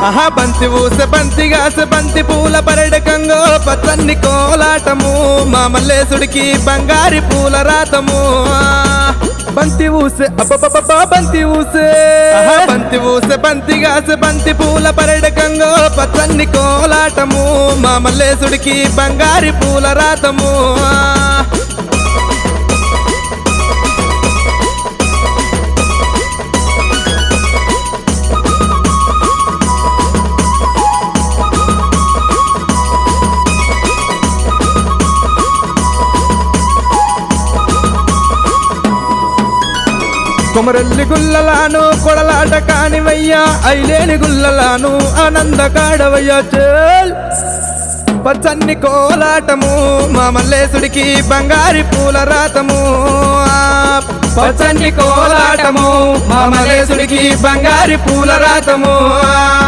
ఆహా బంతి ఊసె బంతిగాసె బంతి పూల పరడకంగో పచ్చన్ని కోలాటము మా మల్లేశుడికి బంగారి పూల రాతము బంతి ఊసె అబ్బబ్బబ్బా బంతి ఊసే బంతి ఊసె బంతిగాసె బంతి పూల పరడకంగో పచ్చన్ని కోలాటము మా మల్లేశుడికి బంగారి పూల రాతము కొమరల్లి గుల్లలాను కొడలాట కానివయ్యా ఐలేని గుల్లలాను ఆనంద కాడవయ్యా చేల్ పచ్చన్ని కోలాటము మా మల్లేశుడికి బంగారి పూల రాతము పచ్చన్ని కోలాటము మా మల్లేశుడికి బంగారి పూల రాతము